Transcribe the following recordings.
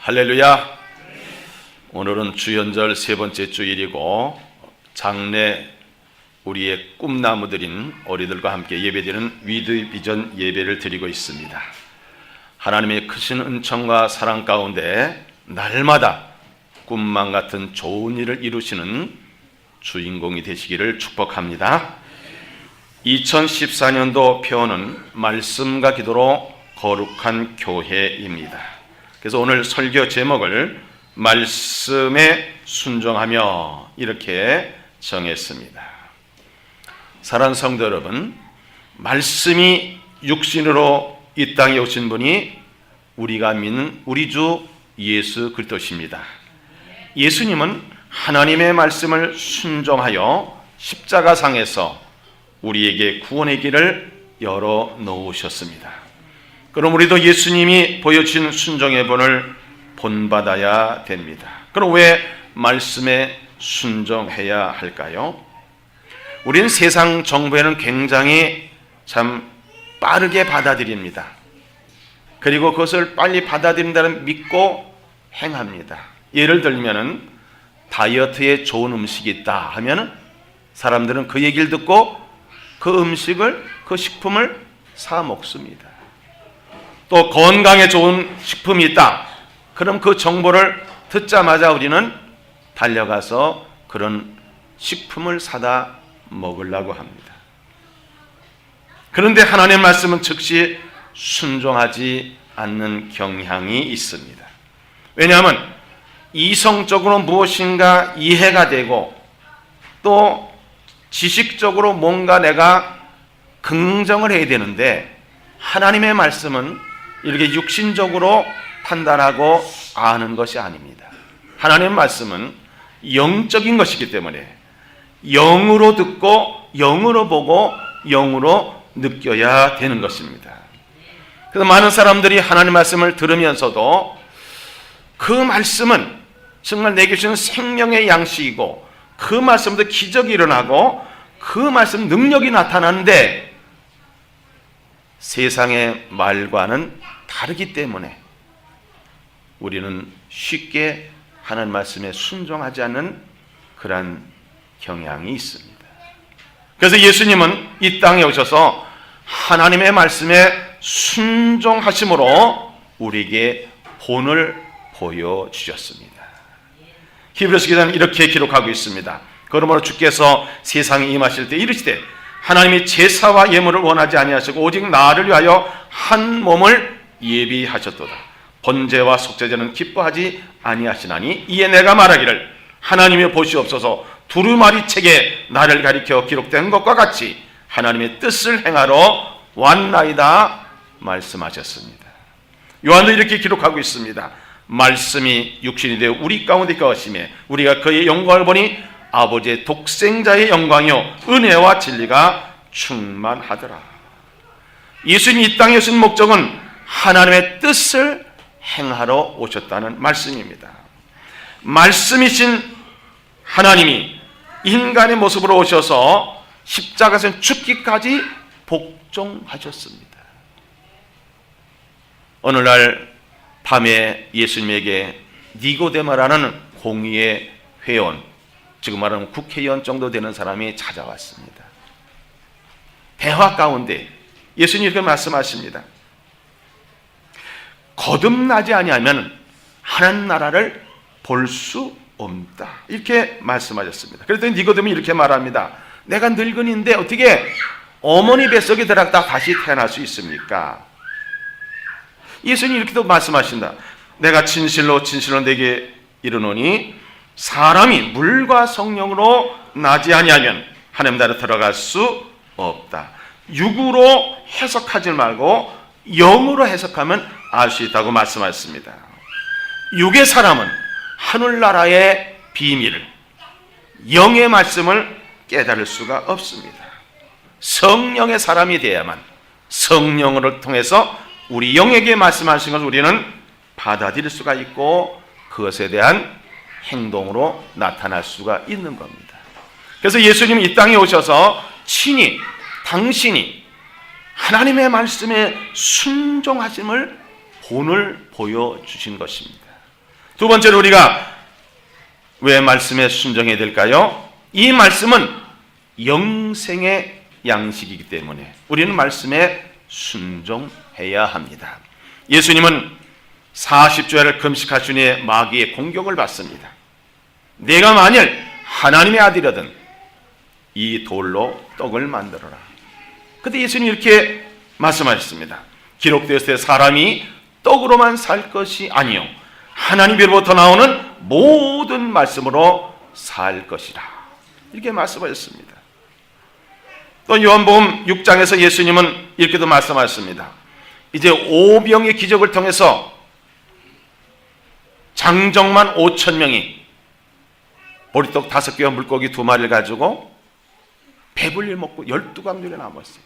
할렐루야. 오늘은 주연절 세 번째 주일이고 장래 우리의 꿈나무들인 어린이들과 함께 예배드리는 위드 비전 예배를 드리고 있습니다. 하나님의 크신 은총과 사랑 가운데 날마다 꿈만 같은 좋은 일을 이루시는 주인공이 되시기를 축복합니다. 2014년도 표어는 말씀과 기도로 거룩한 교회입니다. 그래서 오늘 설교 제목을 말씀에 순종하며 이렇게 정했습니다. 사랑하는 성도 여러분, 말씀이 육신으로 이 땅에 오신 분이 우리가 믿는 우리 주 예수 그리스도십니다. 예수님은 하나님의 말씀을 순종하여 십자가상에서 우리에게 구원의 길을 열어 놓으셨습니다. 그럼 우리도 예수님이 보여주신 순종의 본을 본받아야 됩니다. 그럼 왜 말씀에 순종해야 할까요? 우리는 세상 정보에는 굉장히 참 빠르게 받아들입니다. 그리고 그것을 빨리 받아들인다는 믿고 행합니다. 예를 들면 다이어트에 좋은 음식이 있다 하면 사람들은 그 얘기를 듣고 그 식품을 사 먹습니다. 또 건강에 좋은 식품이 있다. 그럼 그 정보를 듣자마자 우리는 달려가서 그런 식품을 사다 먹으려고 합니다. 그런데 하나님의 말씀은 즉시 순종하지 않는 경향이 있습니다. 왜냐하면 이성적으로 무엇인가 이해가 되고 또 지식적으로 뭔가 내가 긍정을 해야 되는데 하나님의 말씀은 이렇게 육신적으로 판단하고 아는 것이 아닙니다. 하나님의 말씀은 영적인 것이기 때문에 영으로 듣고 영으로 보고 영으로 느껴야 되는 것입니다. 그래서 많은 사람들이 하나님의 말씀을 들으면서도 그 말씀은 정말 내게 주신 생명의 양식이고 그 말씀도 기적이 일어나고 그 말씀 능력이 나타나는데 세상의 말과는 다르기 때문에 우리는 쉽게 하나님 말씀에 순종하지 않는 그러한 경향이 있습니다. 그래서 예수님은 이 땅에 오셔서 하나님의 말씀에 순종하심으로 우리에게 본을 보여주셨습니다. 히브리서 기자는 이렇게 기록하고 있습니다. 그러므로 주께서 세상에 임하실 때 이르시되 하나님이 제사와 예물을 원하지 아니하시고 오직 나를 위하여 한 몸을 예비하셨도다. 번제와 속죄제는 기뻐하지 아니하시나니 이에 내가 말하기를 하나님이 보시옵소서 두루마리 책에 나를 가리켜 기록된 것과 같이 하나님의 뜻을 행하러 왔나이다 말씀하셨습니다. 요한도 이렇게 기록하고 있습니다. 말씀이 육신이 되어 우리 가운데 거하심에 우리가 그의 영광을 보니 아버지의 독생자의 영광이요 은혜와 진리가 충만하더라. 예수님이 이 땅에 오신 목적은 하나님의 뜻을 행하러 오셨다는 말씀입니다. 말씀이신 하나님이 인간의 모습으로 오셔서 십자가에서 죽기까지 복종하셨습니다. 어느 날 밤에 예수님에게 니고데모라는 공의의 회원, 지금 말하는 국회의원 정도 되는 사람이 찾아왔습니다. 대화 가운데 예수님이 이렇게 말씀하십니다. 거듭나지 아니하면 하나님 나라를 볼 수 없다. 이렇게 말씀하셨습니다. 그랬더니 니고데모는 이렇게 말합니다. 내가 늙은이인데 어떻게 어머니 뱃속에 들어갔다 다시 태어날 수 있습니까? 예수님이 이렇게 또 말씀하신다. 내가 진실로 내게 이르노니 사람이 물과 성령으로 나지 아니하면 하나님 나라에 들어갈 수 없다. 육으로 해석하지 말고 영으로 해석하면 알 수 있다고 말씀하셨습니다. 육의 사람은 하늘나라의 비밀을, 영의 말씀을 깨달을 수가 없습니다. 성령의 사람이 되어야만 성령을 통해서 우리 영에게 말씀하신 것을 우리는 받아들일 수가 있고 그것에 대한 행동으로 나타날 수가 있는 겁니다. 그래서 예수님이 이 땅에 오셔서 친히 당신이 하나님의 말씀에 순종하심을 본을 보여주신 것입니다. 두 번째로 우리가 왜 말씀에 순종해야 될까요? 이 말씀은 영생의 양식이기 때문에 우리는 말씀에 순종해야 합니다. 예수님은 40주야를 금식하신 후에 마귀의 공격을 받습니다. 내가 만일 하나님의 아들이거든 이 돌로 떡을 만들어라. 그때 예수님이 이렇게 말씀하셨습니다. 기록되었을 때 사람이 떡으로만 살 것이 아니요 하나님으로부터 나오는 모든 말씀으로 살 것이라. 이렇게 말씀하셨습니다. 또 요한복음 6장에서 예수님은 이렇게도 말씀하셨습니다. 이제 오병의 기적을 통해서 장정만 5,000명이 보리떡 5개와 물고기 2마리를 가지고 배불리 먹고 12강들이 남았어요.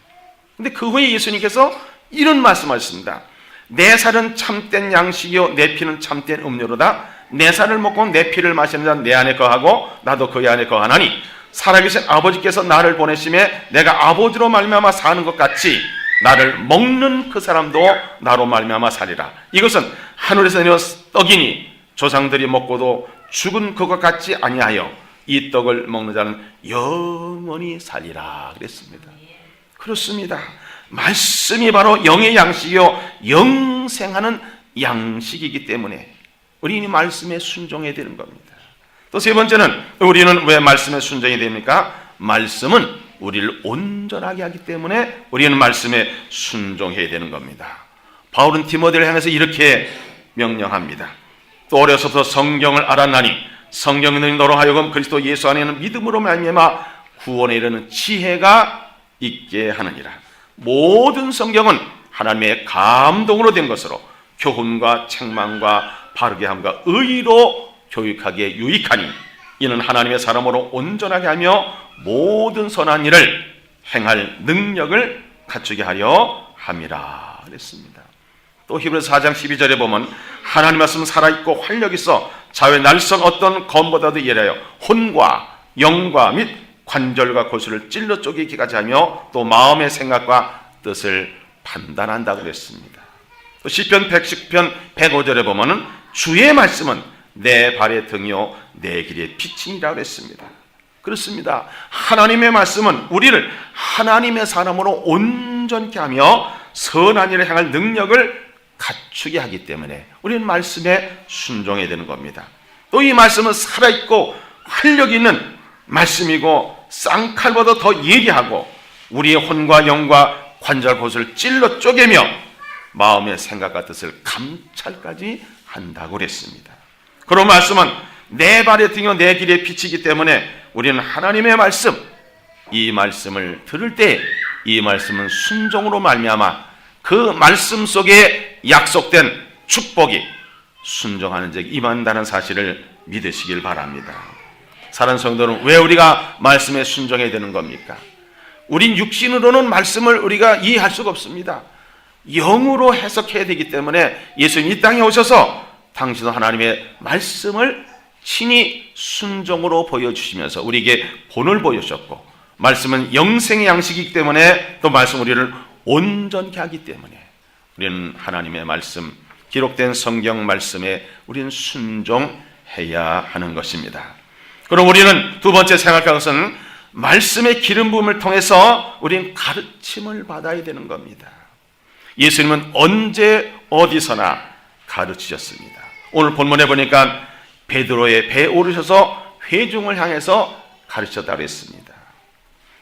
근데 그 후에 예수님께서 이런 말씀하셨습니다. 내 살은 참된 양식이요 내 피는 참된 음료로다. 내 살을 먹고 내 피를 마시는 자는 내 안에 거하고 나도 그의 안에 거하나니 살아계신 아버지께서 나를 보내심에 내가 아버지로 말미암아 사는 것 같이 나를 먹는 그 사람도 나로 말미암아 살리라. 이것은 하늘에서 내려 떡이니 조상들이 먹고도 죽은 그것 같지 아니하여 이 떡을 먹는 자는 영원히 살리라 그랬습니다. 그렇습니다. 말씀이 바로 영의 양식이요 영생하는 양식이기 때문에 우리는 말씀에 순종해야 되는 겁니다. 또 세 번째는 우리는 왜 말씀에 순종해야 됩니까? 말씀은 우리를 온전하게 하기 때문에 우리는 말씀에 순종해야 되는 겁니다. 바울은 디모데를 향해서 이렇게 명령합니다. 또 어려서부터 성경을 알았나니 성경은 너로 하여금 그리스도 예수 안에 있는 믿음으로 말미암아 구원에 이르는 지혜가 있게 하느니라. 모든 성경은 하나님의 감동으로 된 것으로 교훈과 책망과 바르게 함과 의로 교육하기에 유익하니 이는 하나님의 사람으로 온전하게 하며 모든 선한 일을 행할 능력을 갖추게 하려 함이라 그랬습니다. 또 히브리서 4장 12절에 보면 하나님 말씀은 살아있고 활력 있어 자외 날선 어떤 검보다도 예리하여 혼과 영과 및 관절과 골수를 찔러 쪼개기까지 하며 또 마음의 생각과 뜻을 판단한다고 그랬습니다. 또 시편 110편 105절에 보면은 주의 말씀은 내 발의 등이요 내 길의 빛이니라 그랬습니다. 그렇습니다. 하나님의 말씀은 우리를 하나님의 사람으로 온전케 하며 선한 일을 행할 능력을 갖추게 하기 때문에 우리는 말씀에 순종해야 되는 겁니다. 또 이 말씀은 살아있고 활력 있는 말씀이고 쌍칼보다 더 예리하고 우리의 혼과 영과 관절 곳을 찔러 쪼개며 마음의 생각과 뜻을 감찰까지 한다고 그랬습니다. 그런 말씀은 내 발의 등이요 내 길의 빛이기 때문에 우리는 하나님의 말씀, 이 말씀을 들을 때 이 말씀은 순종으로 말미암아 그 말씀 속에 약속된 축복이 순종하는 즉 임한다는 사실을 믿으시길 바랍니다. 사랑하는 성도는 왜 우리가 말씀에 순종해야 되는 겁니까? 우린 육신으로는 말씀을 우리가 이해할 수가 없습니다. 영으로 해석해야 되기 때문에 예수님 이 땅에 오셔서 당신도 하나님의 말씀을 친히 순종으로 보여주시면서 우리에게 본을 보여주셨고 말씀은 영생의 양식이기 때문에 또 말씀 우리를 온전케 하기 때문에 우리는 하나님의 말씀 기록된 성경 말씀에 우리는 순종해야 하는 것입니다. 그럼 우리는 두 번째 생각할 것은 말씀의 기름 부음을 통해서 우리는 가르침을 받아야 되는 겁니다. 예수님은 언제 어디서나 가르치셨습니다. 오늘 본문에 보니까 베드로의 배에 오르셔서 회중을 향해서 가르쳤다고 했습니다.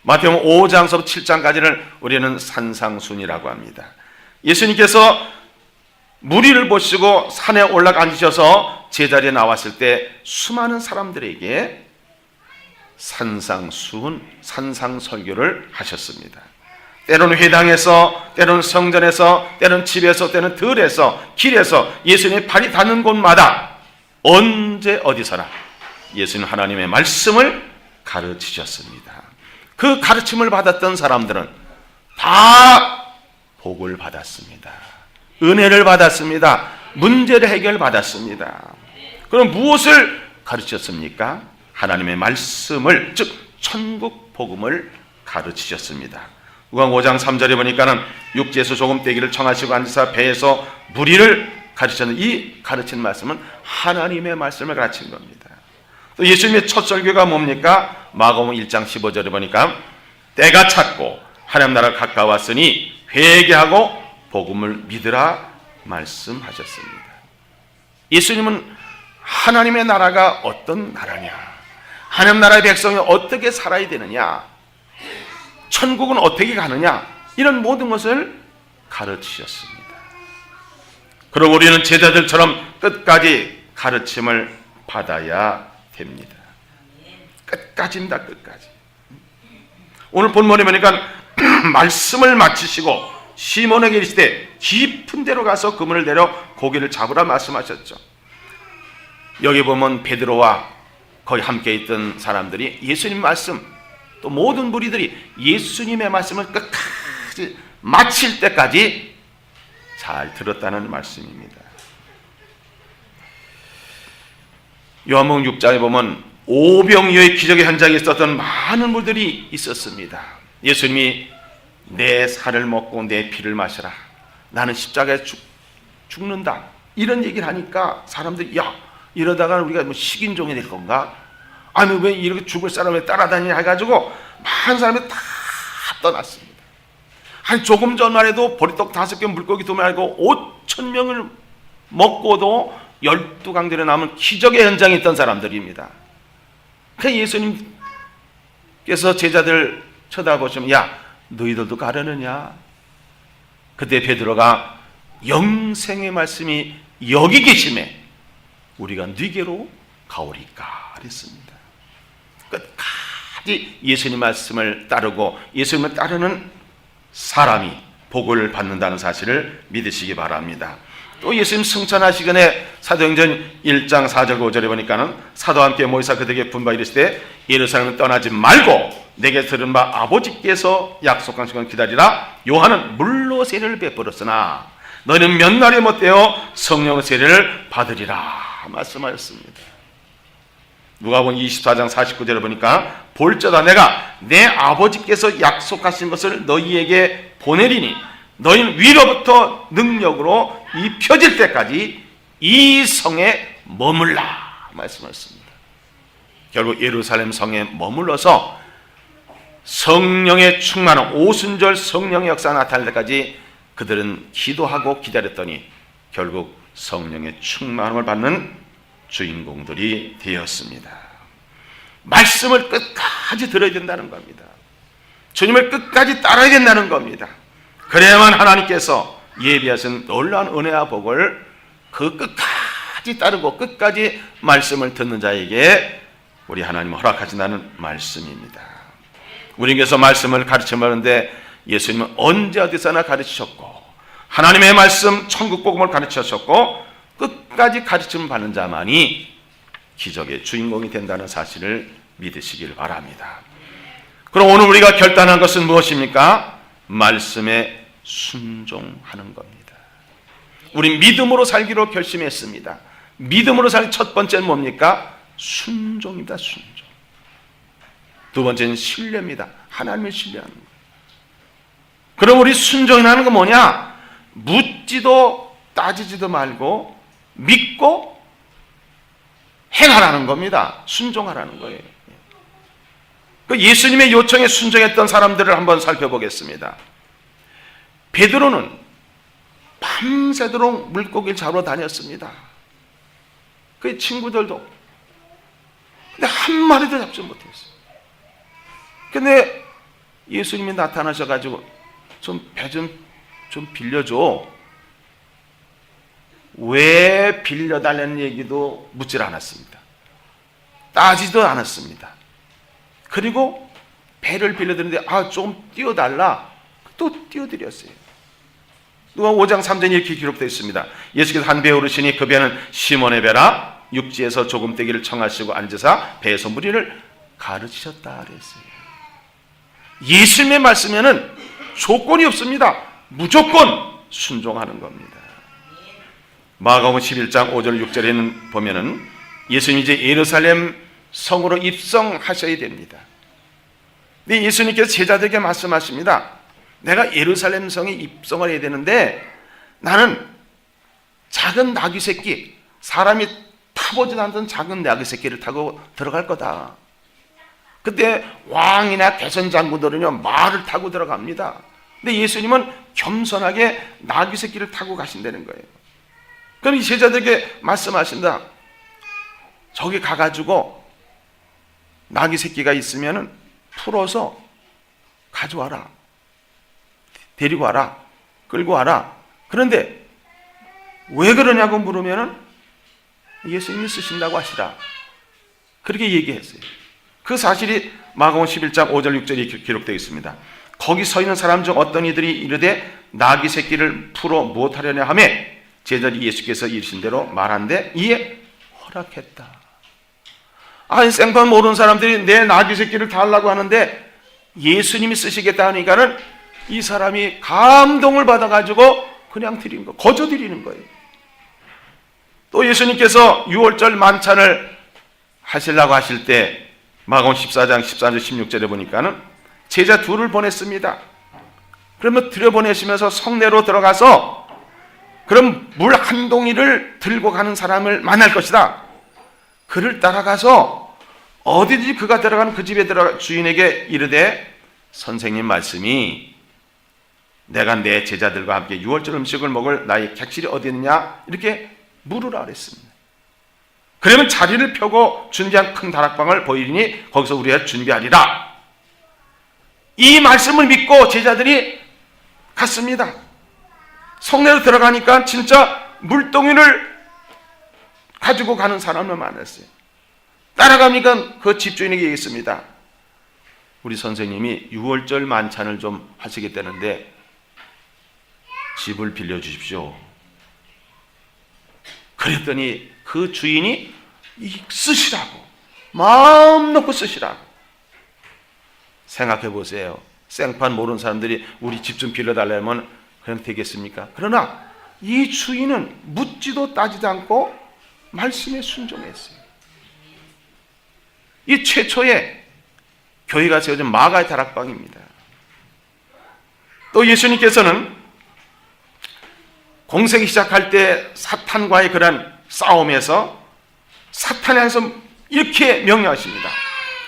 마태복음 5장서부터 7장까지를 우리는 산상순이라고 합니다. 예수님께서 무리를 보시고 산에 올라가 앉으셔서 제자리에 나왔을 때 수많은 사람들에게 산상수훈, 산상설교를 하셨습니다. 때로는 회당에서, 때로는 성전에서, 때로는 집에서, 때로는 들에서, 길에서 예수님의 발이 닿는 곳마다 언제 어디서나 예수님 하나님의 말씀을 가르치셨습니다. 그 가르침을 받았던 사람들은 다 복을 받았습니다. 은혜를 받았습니다. 문제를 해결받았습니다. 그럼 무엇을 가르치셨습니까? 하나님의 말씀을, 즉 천국 복음을 가르치셨습니다. 누가복음 5장 3절에 보니까는 육지에서 조금 떼기를 청하시고 앉으사 배에서 무리를 가르치는 이 가르치는 말씀은 하나님의 말씀을 가르치는 겁니다. 또 예수님의 첫 설교가 뭡니까? 마가복음 1장 15절에 보니까 때가 찼고 하나님 나라가 가까웠으니 회개하고 복음을 믿으라 말씀하셨습니다. 예수님은 하나님의 나라가 어떤 나라냐, 하나님 나라의 백성이 어떻게 살아야 되느냐, 천국은 어떻게 가느냐, 이런 모든 것을 가르치셨습니다. 그럼 우리는 제자들처럼 끝까지 가르침을 받아야 됩니다. 끝까지입니다. 끝까지. 오늘 본문에 보니까 말씀을 마치시고 시몬에게 이르시되 깊은 데로 가서 그물을 내려 고기를 잡으라 말씀하셨죠. 여기 보면 베드로와 거기 함께 있던 사람들이 예수님 말씀, 또 모든 무리들이 예수님의 말씀을 끝까지 마칠 때까지 잘 들었다는 말씀입니다. 요한복음 6장에 보면 오병이어의 기적의 현장에 있었던 많은 물들이 있었습니다. 예수님이 내 살을 먹고 내 피를 마시라, 나는 십자가에 죽는다, 이런 얘기를 하니까 사람들이 야, 이러다가 우리가 뭐 식인종이 될 건가? 아니 왜 이렇게 죽을 사람을 따라다니냐 해가지고 많은 사람이 다 떠났습니다. 한 조금 전만 해도 보리떡 5개 물고기 2마리 알고 5,000명을 먹고도 12강들에 남은 기적의 현장에 있던 사람들입니다. 그 예수님께서 제자들 쳐다보시면 야, 너희들도 가려느냐? 그때 베드로가 영생의 말씀이 여기 계심에 우리가 네게로 가오리까 그랬습니다. 끝까지 예수님 말씀을 따르고 예수님을 따르는 사람이 복을 받는다는 사실을 믿으시기 바랍니다. 또 예수님 승천하시기에 사도행전 1장 4절 5절에 보니까는 사도와 함께 모이사 그들에게 분바 이르시되 예루살렘을 떠나지 말고 내게 들은 바 아버지께서 약속한 시간 기다리라. 요한은 물로 세례를 베풀었으나 너희는 몇 날에 못되어 성령의 세례를 받으리라 말씀하셨습니다. 누가복음 24장 49절에 보니까 볼저다 내가 내 아버지께서 약속하신 것을 너희에게 보내리니 너희는 위로부터 능력으로 입혀질 때까지 이 성에 머물라 말씀하셨습니다. 결국 예루살렘 성에 머물러서 성령의 충만한 오순절 성령의 역사가 나타날 때까지 그들은 기도하고 기다렸더니 결국 성령의 충만함을 받는 주인공들이 되었습니다. 말씀을 끝까지 들어야 된다는 겁니다. 주님을 끝까지 따라야 된다는 겁니다. 그래야만 하나님께서 예비하신 놀라운 은혜와 복을 그 끝까지 따르고 끝까지 말씀을 듣는 자에게 우리 하나님은 허락하신다는 말씀입니다. 우리께서 말씀을 가르쳐주는데 예수님은 언제 어디서나 가르치셨고 하나님의 말씀 천국 복음을 가르치셨고 끝까지 가르침을 받는 자만이 기적의 주인공이 된다는 사실을 믿으시길 바랍니다. 그럼 오늘 우리가 결단한 것은 무엇입니까? 말씀에 순종하는 겁니다. 우리 믿음으로 살기로 결심했습니다. 믿음으로 살 첫 번째는 뭡니까? 순종입니다. 순종. 두 번째는 신뢰입니다. 하나님을 신뢰하는 거예요. 그럼 우리 순종이라는 건 뭐냐? 묻지도 따지지도 말고 믿고 행하라는 겁니다. 순종하라는 거예요. 그 예수님의 요청에 순종했던 사람들을 한번 살펴보겠습니다. 베드로는 밤새도록 물고기를 잡으러 다녔습니다. 그 친구들도. 근데 한 마리도 잡지 못했어요. 근데 예수님이 나타나셔가지고 배 좀 빌려줘. 왜 빌려달라는 얘기도 묻질 않았습니다. 따지도 않았습니다. 그리고 배를 빌려드렸는데 좀 띄워달라. 또 띄워드렸어요. 누가복음 5장 3절에 이렇게 기록되어 있습니다. 예수께서 한 배에 오르시니 그 배는 시몬의 배라 육지에서 조금 떼기를 청하시고 앉으사 배에서 무리를 가르치셨다 그랬어요. 예수님의 말씀에는 조건이 없습니다. 무조건 순종하는 겁니다. 마가복음 11장 5절 6절에는 보면은 예수님이 이제 예루살렘 성으로 입성하셔야 됩니다. 근데 예수님께서 제자들에게 말씀하십니다. 내가 예루살렘 성에 입성을 해야 되는데 나는 작은 나귀 새끼, 사람이 타보지도 않던 작은 나귀 새끼를 타고 들어갈 거다. 그때 왕이나 개선 장군들은요 말을 타고 들어갑니다. 근데 예수님은 겸손하게 나귀 새끼를 타고 가신다는 거예요. 그럼 이 제자들에게 말씀하신다. 저기 가가지고 나귀 새끼가 있으면 풀어서 가져와라. 데리고 와라. 끌고 와라. 그런데 왜 그러냐고 물으면 예수님이 쓰신다고 하시라. 그렇게 얘기했어요. 그 사실이 마가복음 11장 5절 6절에 기록되어 있습니다. 거기 서 있는 사람 중 어떤 이들이 이르되 나귀 새끼를 풀어 무엇하려냐 하며 제자들이 예수께서 이르신 대로 말한데 이에 허락했다. 아니 생판 모르는 사람들이 내 나귀 새끼를 달라고 하는데 예수님이 쓰시겠다 하니까는 이 사람이 감동을 받아가지고 그냥 드리는 거, 거저 드리는 거예요. 또 예수님께서 유월절 만찬을 하시려고 하실 때 마가복음 14장 14절 16절에 보니까는 제자 둘을 보냈습니다. 그러면 들여보내시면서 성내로 들어가서 그럼 물 한 동이를 들고 가는 사람을 만날 것이다. 그를 따라가서 어디든지 그가 들어가는 그 집에 들어가 주인에게 이르되 선생님 말씀이 내가 내 제자들과 함께 유월절 음식을 먹을 나의 객실이 어디 있느냐 이렇게 물으라 그랬습니다. 그러면 자리를 펴고 준비한 큰 다락방을 보이리니 거기서 우리가 준비하리라. 이 말씀을 믿고 제자들이 갔습니다. 성내로 들어가니까 진짜 물동이를 가지고 가는 사람을 만났어요. 따라가니까 그 집주인에게 얘기했습니다. 우리 선생님이 유월절 만찬을 좀 하시겠다는데 집을 빌려주십시오. 그랬더니 그 주인이 쓰시라고, 마음 놓고 쓰시라고. 생각해 보세요. 생판 모르는 사람들이 우리 집 좀 빌려달라면 그냥 되겠습니까? 그러나 이 주인은 묻지도 따지도 않고 말씀에 순종했어요. 이 최초의 교회가 세워진 마가의 다락방입니다. 또 예수님께서는 공생이 시작할 때 사탄과의 그런 싸움에서 사탄에 한서 이렇게 명령하십니다.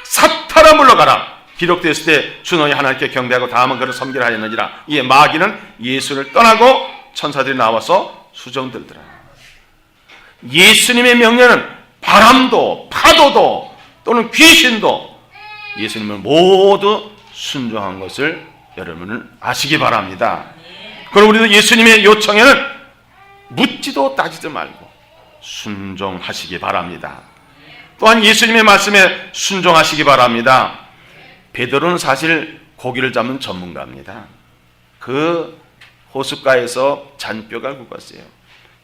사탄아 물러가라. 기록되었을 때 주 너희 하나님께 경배하고 다음은 그를 섬기라 하였느니라. 이에 마귀는 예수를 떠나고 천사들이 나와서 수정들더라. 예수님의 명령은 바람도 파도도 또는 귀신도 예수님을 모두 순종한 것을 여러분은 아시기 바랍니다. 그럼 우리도 예수님의 요청에는 묻지도 따지도 말고 순종하시기 바랍니다. 또한 예수님의 말씀에 순종하시기 바랍니다. 베드로는 사실 고기를 잡는 전문가입니다. 그 호숫가에서 잔뼈가 굵었어요.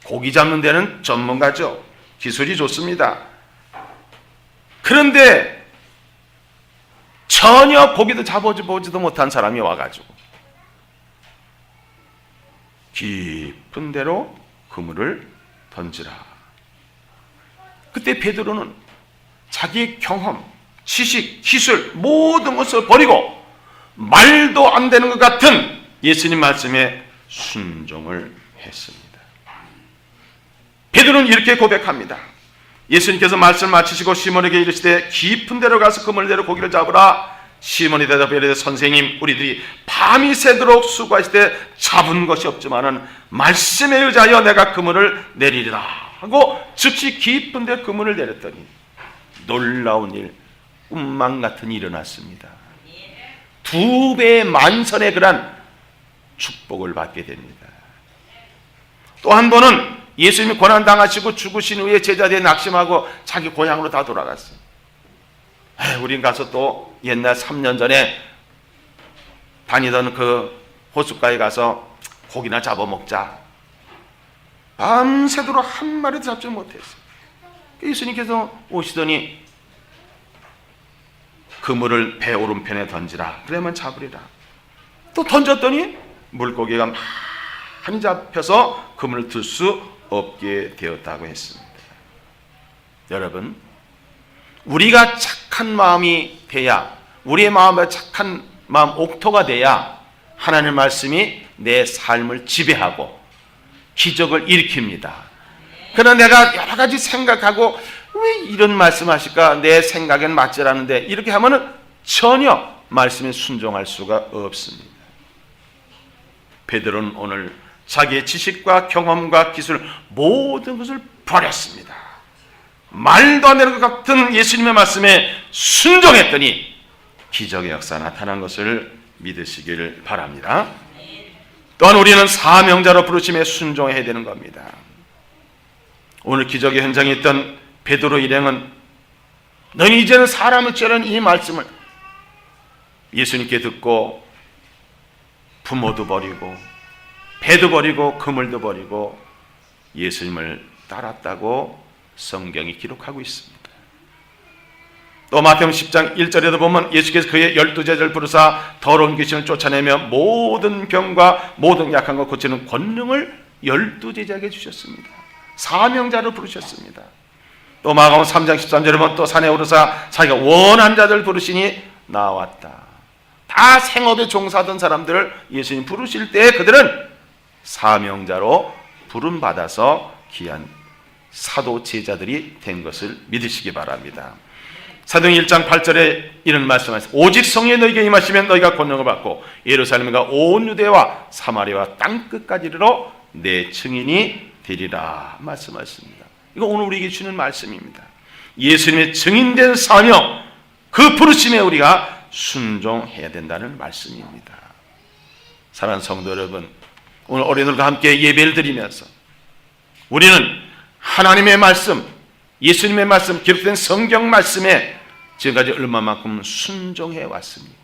고기 잡는 데는 전문가죠. 기술이 좋습니다. 그런데 전혀 고기도 잡아보지도 못한 사람이 와가지고 깊은 데로 그물을 던지라. 그때 베드로는 자기 경험, 지식, 기술 모든 것을 버리고 말도 안 되는 것 같은 예수님 말씀에 순종을 했습니다. 베드로는 이렇게 고백합니다. 예수님께서 말씀을 마치시고 시몬에게 이르시되 깊은 데로 가서 그물대로 고기를 잡으라. 시몬이 대답하여 이르되 선생님 우리들이 밤이 새도록 수고하실 때 잡은 것이 없지만은 말씀에 의지하여 내가 그물을 내리리라 하고 즉시 깊은 데 그물을 내렸더니 놀라운 일, 꿈만 같은 일이 일어났습니다. 2배의 만선의 그런 축복을 받게 됩니다. 또 한 번은 예수님이 고난당하시고 죽으신 후에 제자들이 낙심하고 자기 고향으로 다 돌아갔어요. 우린 가서 또 옛날 3년 전에 다니던 그 호숫가에 가서 고기나 잡아먹자. 밤새도록 한 마리도 잡지 못했어요. 예수님께서 오시더니 그물을 배 오른편에 던지라. 그래야만 잡으리라. 또 던졌더니 물고기가 많이 잡혀서 그물을 들 수 없게 되었다고 했습니다. 여러분, 우리가 착한 마음이 돼야, 우리의 마음에 착한 마음 옥토가 돼야 하나님의 말씀이 내 삶을 지배하고 기적을 일으킵니다. 그러나 내가 여러 가지 생각하고 왜 이런 말씀하실까? 내 생각엔 맞지 않는데 이렇게 하면은 전혀 말씀에 순종할 수가 없습니다. 베드로는 오늘 자기의 지식과 경험과 기술 모든 것을 버렸습니다. 말도 안 되는 것 같은 예수님의 말씀에 순종했더니 기적의 역사 나타난 것을 믿으시길 바랍니다. 또한 우리는 사명자로 부르심에 순종해야 되는 겁니다. 오늘 기적의 현장에 있던 베드로 일행은 너는 이제는 사람을 찌르는 이 말씀을 예수님께 듣고 부모도 버리고 배도 버리고 그물도 버리고 예수님을 따랐다고 성경이 기록하고 있습니다. 또 마태복음 10장 1절에도 보면 예수께서 그의 12제자를 부르사 더러운 귀신을 쫓아내며 모든 병과 모든 약한 것 고치는 권능을 12제자에게 주셨습니다. 사명자로 부르셨습니다. 또 마가복음 3장 13절에 보면 또 산에 오르사 자기가 원한 자들 부르시니 나왔다. 다 생업에 종사하던 사람들을 예수님 부르실 때 그들은 사명자로 부름받아서 귀한 사도 제자들이 된 것을 믿으시기 바랍니다. 사도행 1장 8절에 이런 말씀하셨습니다. 오직 성령이 너희에게 임하시면 너희가 권능을 받고 예루살렘과 온 유대와 사마리아와 땅끝까지 이르러 내 증인이 되리라 말씀하셨습니다. 이거 오늘 우리에게 주는 말씀입니다. 예수님의 증인된 사명, 그 부르심에 우리가 순종해야 된다는 말씀입니다. 사랑하는 성도 여러분, 오늘 어린이들과 함께 예배를 드리면서 우리는 하나님의 말씀, 예수님의 말씀, 기록된 성경 말씀에 지금까지 얼마만큼 순종해 왔습니까?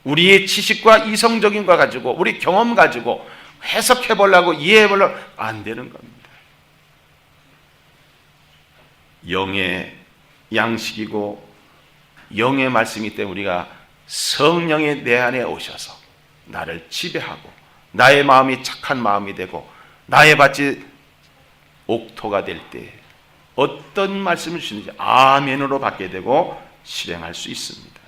우리의 지식과 이성적인 거 가지고 우리 경험 가지고 해석해 보려고 이해해 보려고 안 되는 겁니다. 영의 양식이고 영의 말씀이기 때문에 우리가 성령의 내 안에 오셔서 나를 지배하고 나의 마음이 착한 마음이 되고 나의 밭이 옥토가 될 때 어떤 말씀을 주시는지 아멘으로 받게 되고 실행할 수 있습니다.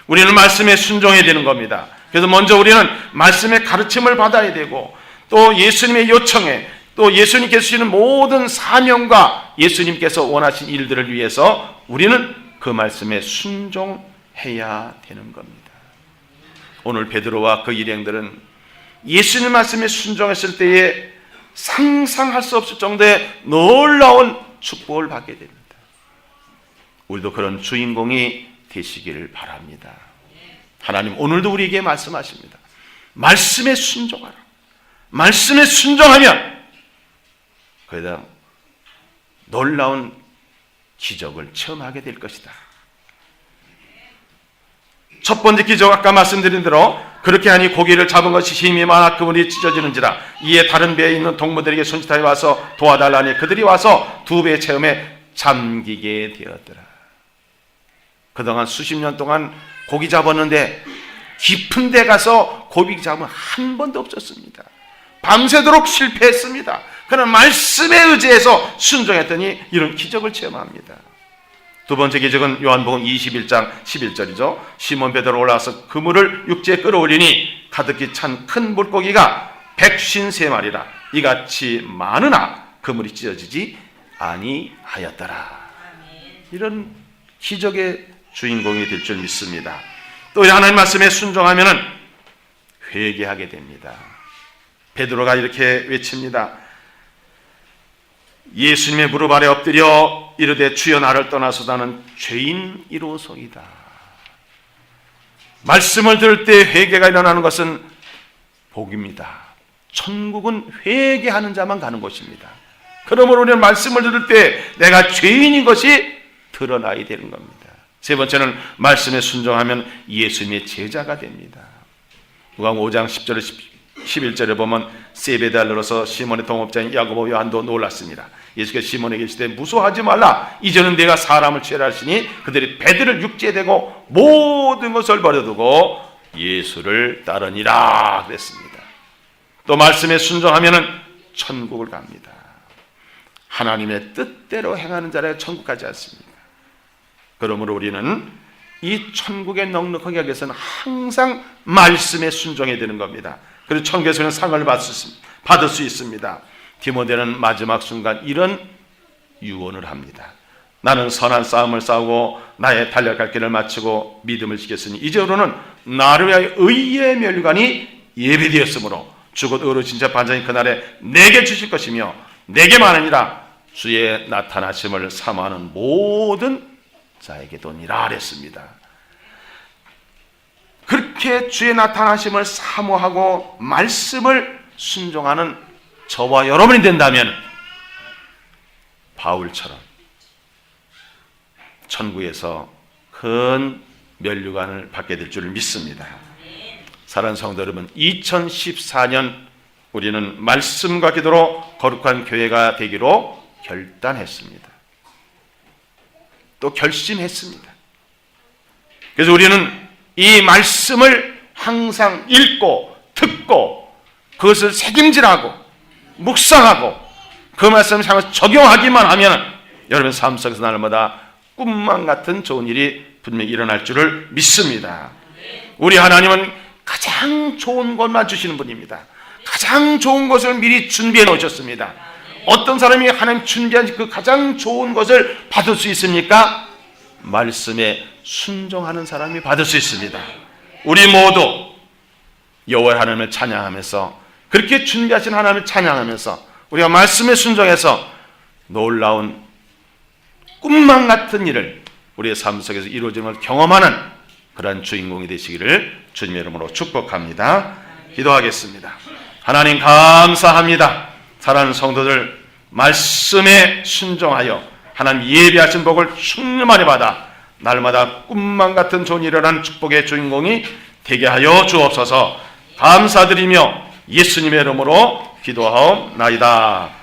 우리는 말씀에 순종해야 되는 겁니다. 그래서 먼저 우리는 말씀의 가르침을 받아야 되고 또 예수님의 요청에 또 예수님께서 주시는 모든 사명과 예수님께서 원하신 일들을 위해서 우리는 그 말씀에 순종해야 되는 겁니다. 오늘 베드로와 그 일행들은 예수님 말씀에 순종했을 때에 상상할 수 없을 정도의 놀라운 축복을 받게 됩니다. 우리도 그런 주인공이 되시기를 바랍니다. 하나님 오늘도 우리에게 말씀하십니다. 말씀에 순종하라. 말씀에 순종하면 거기다 놀라운 기적을 체험하게 될 것이다. 첫 번째 기적, 아까 말씀드린 대로 그렇게 하니 고기를 잡은 것이 힘이 많아 그물이 찢어지는지라. 이에 다른 배에 있는 동무들에게 손짓하여 와서 도와달라니 그들이 와서 두 배의 체험에 잠기게 되었더라. 그동안 수십 년 동안 고기 잡았는데 깊은 데 가서 고기 잡은 한 번도 없었습니다. 밤새도록 실패했습니다. 그러나 말씀에 의지해서 순종했더니 이런 기적을 체험합니다. 두 번째 기적은 요한복음 21장 11절이죠. 시몬 베드로 올라와서 그물을 육지에 끌어올리니 가득히 찬 큰 물고기가 153마리라 이같이 많으나 그물이 찢어지지 아니하였더라. 이런 기적의 주인공이 될 줄 믿습니다. 또 하나님 말씀에 순종하면 회개하게 됩니다. 베드로가 이렇게 외칩니다. 예수님의 무릎 아래 엎드려 이르되 주여 나를 떠나서 나는 죄인이로소이다. 말씀을 들을 때 회개가 일어나는 것은 복입니다. 천국은 회개하는 자만 가는 곳입니다. 그러므로 우리는 말씀을 들을 때 내가 죄인인 것이 드러나야 되는 겁니다. 세 번째는 말씀에 순종하면 예수님의 제자가 됩니다. 누가복음 5장 10절에 11절에 보면 세베대로서 시몬의 동업자인 야고보 요한도 놀랐습니다. 예수께서 시몬에게 이르시되 무서워하지 말라. 이제는 내가 사람을 취하라 하시니 그들이 배들을 육지에 대고 모든 것을 버려두고 예수를 따르니라 그랬습니다. 또 말씀에 순종하면은 천국을 갑니다. 하나님의 뜻대로 행하는 자라 천국 가지 않습니다. 그러므로 우리는 이 천국에 넉넉하게 하기 위해서는 항상 말씀에 순종해야 되는 겁니다. 그리고 천국에서는 상을 받을 수 있습니다. 디모데는 마지막 순간 이런 유언을 합니다. 나는 선한 싸움을 싸우고 나의 달려갈 길을 마치고 믿음을 지켰으니 이제로는 나를 위하여 의의 멸관이 예비되었으므로 주곧 어르신 자 반장이 그날에 내게 주실 것이며 내게만 아니라 주의 나타나심을 사모하는 모든 자에게도니라 그랬습니다. 그렇게 주의 나타나심을 사모하고 말씀을 순종하는 저와 여러분이 된다면 바울처럼 천국에서 큰 면류관을 받게 될 줄 믿습니다. 사랑하는 성도 여러분, 2014년 우리는 말씀과 기도로 거룩한 교회가 되기로 결단했습니다. 또 결심했습니다. 그래서 우리는 이 말씀을 항상 읽고 듣고 그것을 새김질하고 묵상하고 그 말씀을 향해서 적용하기만 하면 여러분 삶 속에서 날마다 꿈만 같은 좋은 일이 분명히 일어날 줄을 믿습니다. 우리 하나님은 가장 좋은 것만 주시는 분입니다. 가장 좋은 것을 미리 준비해 놓으셨습니다. 어떤 사람이 하나님 준비한 그 가장 좋은 것을 받을 수 있습니까? 말씀에 순종하는 사람이 받을 수 있습니다. 우리 모두 여호와 하나님을 찬양하면서 그렇게 준비하신 하나님을 찬양하면서 우리가 말씀에 순종해서 놀라운 꿈만 같은 일을 우리의 삶 속에서 이루어지는 걸 경험하는 그러한 주인공이 되시기를 주님의 이름으로 축복합니다. 기도하겠습니다. 하나님 감사합니다. 사랑하는 성도들 말씀에 순종하여 하나님 예비하신 복을 충만히 받아 날마다 꿈만 같은 좋은 일을 하는 축복의 주인공이 되게 하여 주옵소서. 감사드리며 예수님의 이름으로 기도하옵나이다.